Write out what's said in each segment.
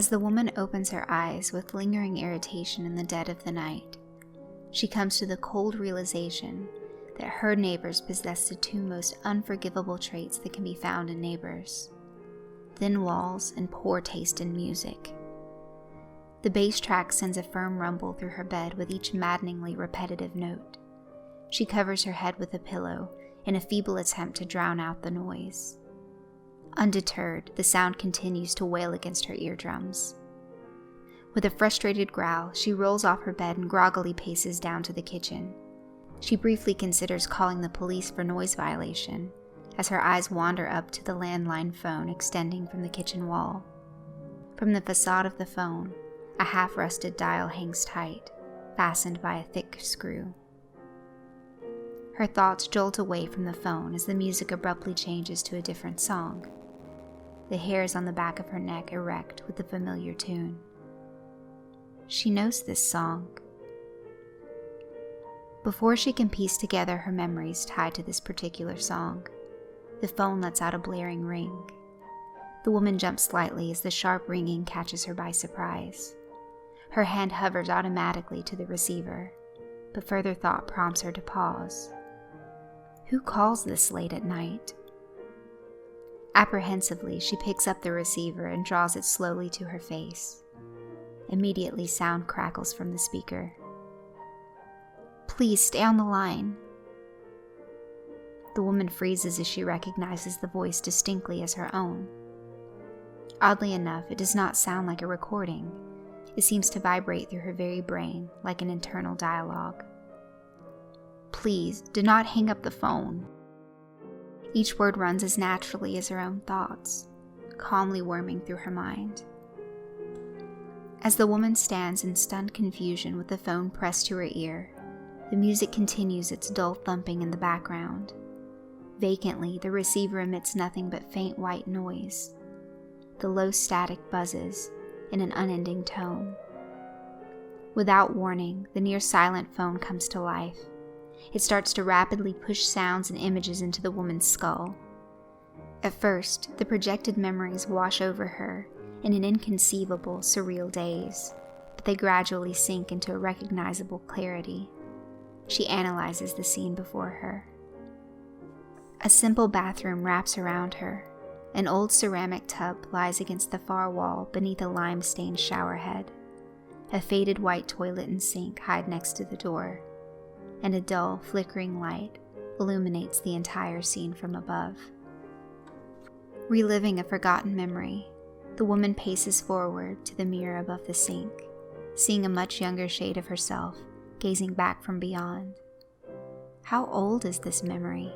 As the woman opens her eyes with lingering irritation in the dead of the night, she comes to the cold realization that her neighbors possess the two most unforgivable traits that can be found in neighbors: thin walls and poor taste in music. The bass track sends a firm rumble through her bed with each maddeningly repetitive note. She covers her head with a pillow in a feeble attempt to drown out the noise. Undeterred, the sound continues to wail against her eardrums. With a frustrated growl, she rolls off her bed and groggily paces down to the kitchen. She briefly considers calling the police for noise violation, as her eyes wander up to the landline phone extending from the kitchen wall. From the facade of the phone, a half-rusted dial hangs tight, fastened by a thick screw. Her thoughts jolt away from the phone as the music abruptly changes to a different song. The hairs on the back of her neck erect with the familiar tune. She knows this song. Before she can piece together her memories tied to this particular song, the phone lets out a blaring ring. The woman jumps slightly as the sharp ringing catches her by surprise. Her hand hovers automatically to the receiver, but further thought prompts her to pause. Who calls this late at night? Apprehensively, she picks up the receiver and draws it slowly to her face. Immediately, sound crackles from the speaker. Please stay on the line. The woman freezes as she recognizes the voice distinctly as her own. Oddly enough, it does not sound like a recording. It seems to vibrate through her very brain like an internal dialogue. Please, do not hang up the phone. Each word runs as naturally as her own thoughts, calmly worming through her mind. As the woman stands in stunned confusion with the phone pressed to her ear, the music continues its dull thumping in the background. Vacantly, the receiver emits nothing but faint white noise. The low static buzzes in an unending tone. Without warning, the near-silent phone comes to life. It starts to rapidly push sounds and images into the woman's skull. At first, the projected memories wash over her in an inconceivable, surreal daze, but they gradually sink into a recognizable clarity. She analyzes the scene before her. A simple bathroom wraps around her. An old ceramic tub lies against the far wall beneath a lime-stained shower head. A faded white toilet and sink hide next to the door, and a dull, flickering light illuminates the entire scene from above. Reliving a forgotten memory, the woman paces forward to the mirror above the sink, seeing a much younger shade of herself gazing back from beyond. How old is this memory?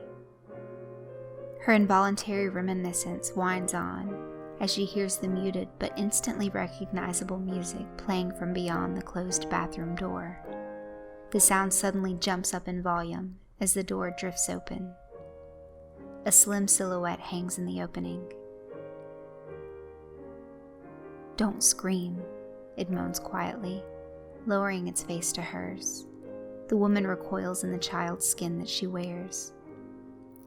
Her involuntary reminiscence winds on as she hears the muted but instantly recognizable music playing from beyond the closed bathroom door. The sound suddenly jumps up in volume as the door drifts open. A slim silhouette hangs in the opening. "Don't scream," it moans quietly, lowering its face to hers. The woman recoils in the child's skin that she wears.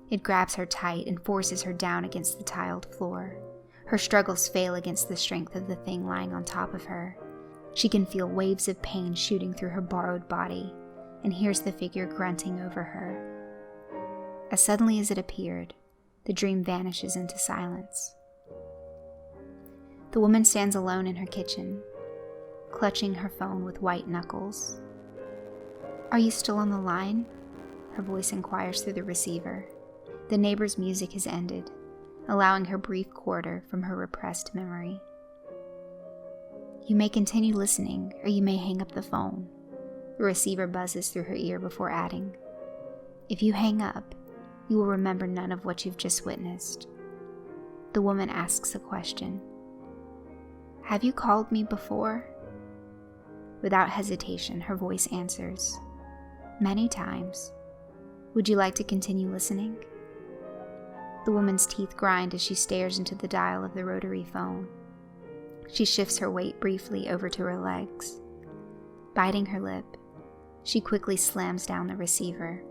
It grabs her tight and forces her down against the tiled floor. Her struggles fail against the strength of the thing lying on top of her. She can feel waves of pain shooting through her borrowed body and hears the figure grunting over her. As suddenly as it appeared, the dream vanishes into silence. The woman stands alone in her kitchen, clutching her phone with white knuckles. "Are you still on the line?" her voice inquires through the receiver. The neighbor's music has ended, allowing her brief quarter from her repressed memory. "You may continue listening, or you may hang up the phone," the receiver buzzes through her ear before adding, "If you hang up, you will remember none of what you've just witnessed." The woman asks a question. "Have you called me before?" Without hesitation, her voice answers, "Many times. Would you like to continue listening?" The woman's teeth grind as she stares into the dial of the rotary phone. She shifts her weight briefly over to her legs. Biting her lip, she quickly slams down the receiver.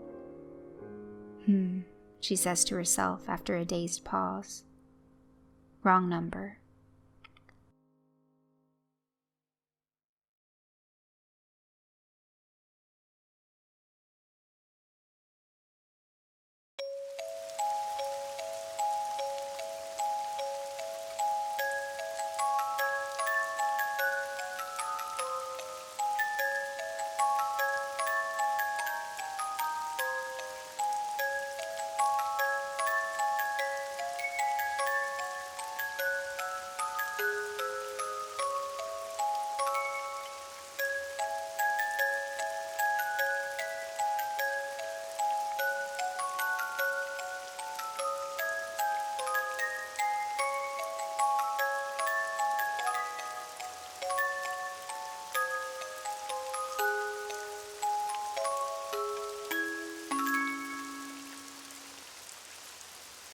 She says to herself after a dazed pause. "Wrong number."